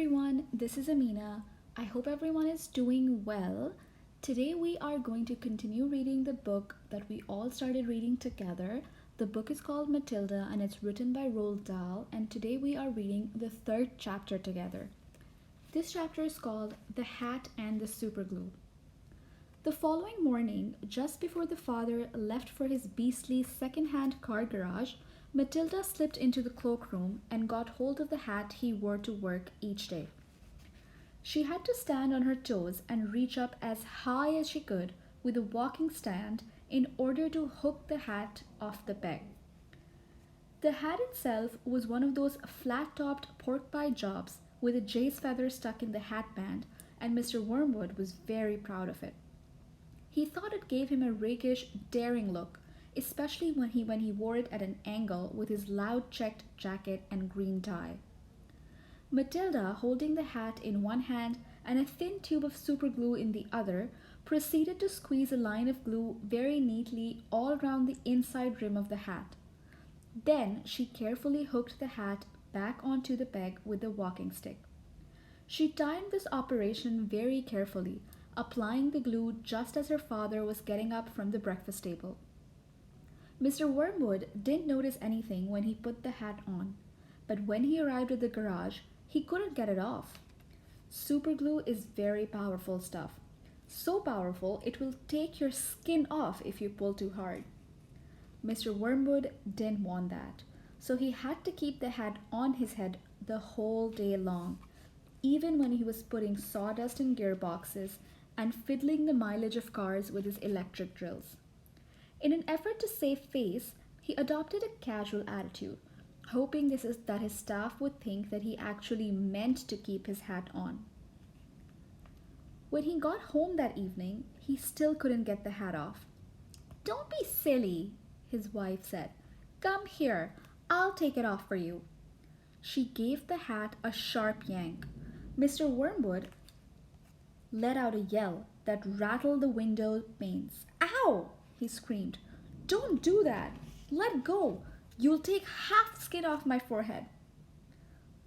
everyone, this is Amynah. I hope everyone is doing well. Today we are going to continue reading the book that we all started reading together. The book is called Matilda and it's written by Roald Dahl, and today we are reading the third chapter together. This chapter is called The Hat and the Superglue. The following morning, just before the father left for his beastly second-hand car garage, Matilda slipped into the cloakroom and got hold of the hat he wore to work each day. She had to stand on her toes and reach up as high as she could with a walking stand in order to hook the hat off the peg. The hat itself was one of those flat-topped pork pie jobs with a jay's feather stuck in the hatband, and Mr. Wormwood was very proud of it. He thought it gave him a rakish, daring look, especially when he wore it at an angle with his loud checked jacket and green tie. Matilda, holding the hat in one hand and a thin tube of superglue in the other, proceeded to squeeze a line of glue very neatly all round the inside rim of the hat. Then she carefully hooked the hat back onto the peg with a walking stick. She timed this operation very carefully, applying the glue just as her father was getting up from the breakfast table. Mr. Wormwood didn't notice anything when he put the hat on, but when he arrived at the garage, he couldn't get it off. Superglue is very powerful stuff. So powerful it will take your skin off if you pull too hard. Mr. Wormwood didn't want that, so he had to keep the hat on his head the whole day long, even when he was putting sawdust in gearboxes and fiddling the mileage of cars with his electric drills. In an effort to save face, he adopted a casual attitude, hoping that his staff would think that he actually meant to keep his hat on. When he got home that evening, he still couldn't get the hat off. "Don't be silly," his wife said. "Come here, I'll take it off for you." She gave the hat a sharp yank. Mr. Wormwood let out a yell that rattled the window panes. "Ow!" he screamed. "Don't do that! Let go! You'll take half the skin off my forehead."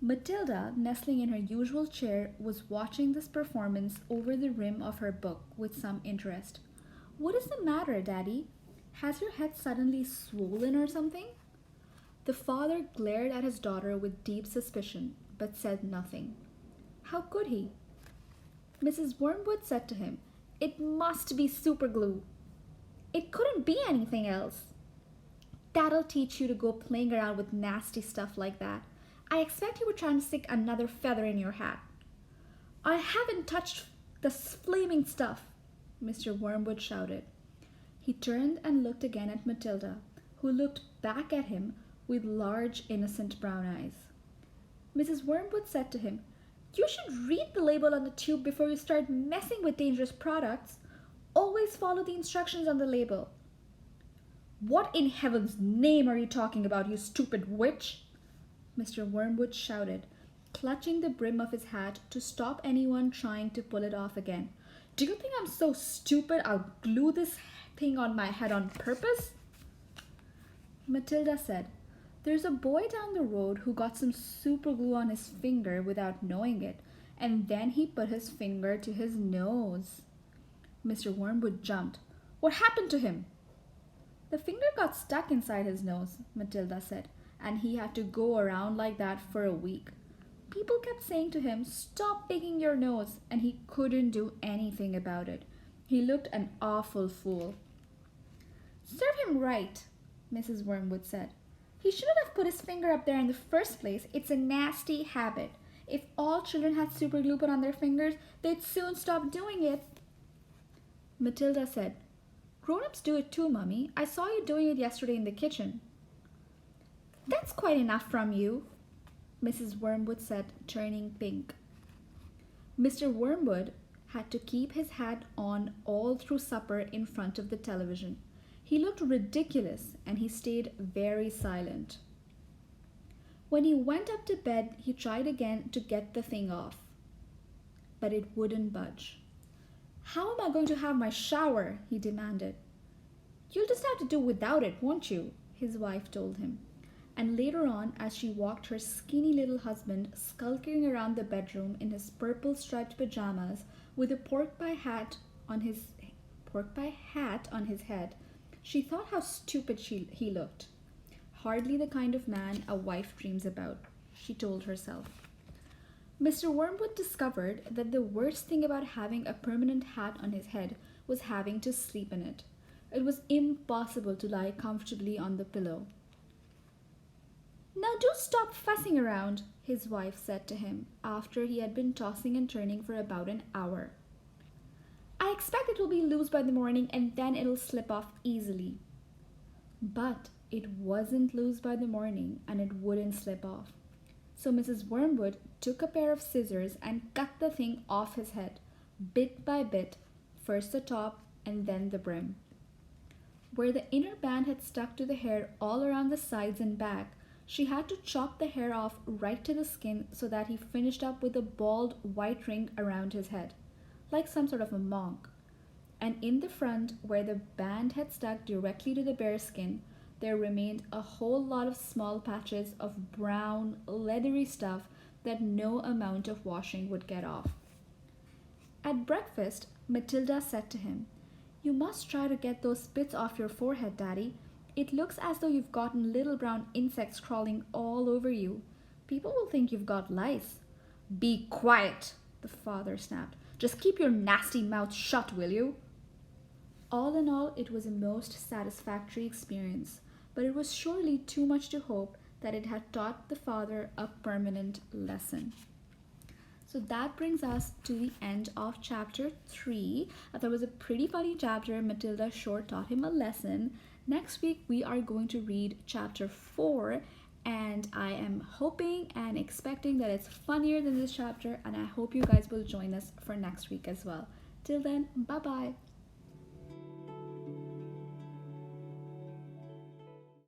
Matilda, nestling in her usual chair, was watching this performance over the rim of her book with some interest. "What is the matter, Daddy? Has your head suddenly swollen or something?" The father glared at his daughter with deep suspicion, but said nothing. How could he? Mrs. Wormwood said to him, "It must be superglue. It couldn't be anything else." "That'll teach you to go playing around with nasty stuff like that. I expect you were trying to stick another feather in your hat." "I haven't touched the flaming stuff," Mr. Wormwood shouted. He turned and looked again at Matilda, who looked back at him with large, innocent brown eyes. Mrs. Wormwood said to him, "You should read the label on the tube before you start messing with dangerous products. Always follow the instructions on the label." "What in heaven's name are you talking about, you stupid witch?" Mr. Wormwood shouted, clutching the brim of his hat to stop anyone trying to pull it off again. "Do you think I'm so stupid I'll glue this thing on my head on purpose?" Matilda said, "There's a boy down the road who got some superglue on his finger without knowing it, and then he put his finger to his nose." Mr. Wormwood jumped. "What happened to him?" "The finger got stuck inside his nose," Matilda said, "and he had to go around like that for a week. People kept saying to him, 'Stop picking your nose,' and he couldn't do anything about it. He looked an awful fool." "Serve him right," Mrs. Wormwood said. "He shouldn't have put his finger up there in the first place. It's a nasty habit. If all children had superglue put on their fingers, they'd soon stop doing it." Matilda said, "Grown-ups do it too, Mummy. I saw you doing it yesterday in the kitchen." "That's quite enough from you," Mrs. Wormwood said, turning pink. Mr. Wormwood had to keep his hat on all through supper in front of the television. He looked ridiculous, and he stayed very silent. When he went up to bed, he tried again to get the thing off, but it wouldn't budge. "How am I going to have my shower?" he demanded. "You'll just have to do without it, won't you?" his wife told him. And later on, as she walked her skinny little husband skulking around the bedroom in his purple striped pajamas with a pork pie hat on his head, she thought how stupid he looked. Hardly the kind of man a wife dreams about, she told herself. Mr. Wormwood discovered that the worst thing about having a permanent hat on his head was having to sleep in it. It was impossible to lie comfortably on the pillow. Now do stop fussing around, his wife said to him after he had been tossing and turning for about an hour. I expect it will be loose by the morning and then it'll slip off easily. But it wasn't loose by the morning and it wouldn't slip off. So Mrs. Wormwood took a pair of scissors and cut the thing off his head, bit by bit, first the top and then the brim. Where the inner band had stuck to the hair all around the sides and back, she had to chop the hair off right to the skin so that he finished up with a bald white ring around his head, like some sort of a monk. And in the front, where the band had stuck directly to the bare skin, there remained a whole lot of small patches of brown, leathery stuff that no amount of washing would get off. At breakfast, Matilda said to him, You must try to get those bits off your forehead, Daddy. It looks as though you've gotten little brown insects crawling all over you. People will think you've got lice. Be quiet, the father snapped. Just keep your nasty mouth shut, will you? All in all, it was a most satisfactory experience, but it was surely too much to hope that it had taught the father a permanent lesson. So that brings us to the end of chapter 3. I thought it was a pretty funny chapter. Matilda sure taught him a lesson. Next week, we are going to read chapter 4, and I am hoping and expecting that it's funnier than this chapter, and I hope you guys will join us for next week as well. Till then, bye-bye.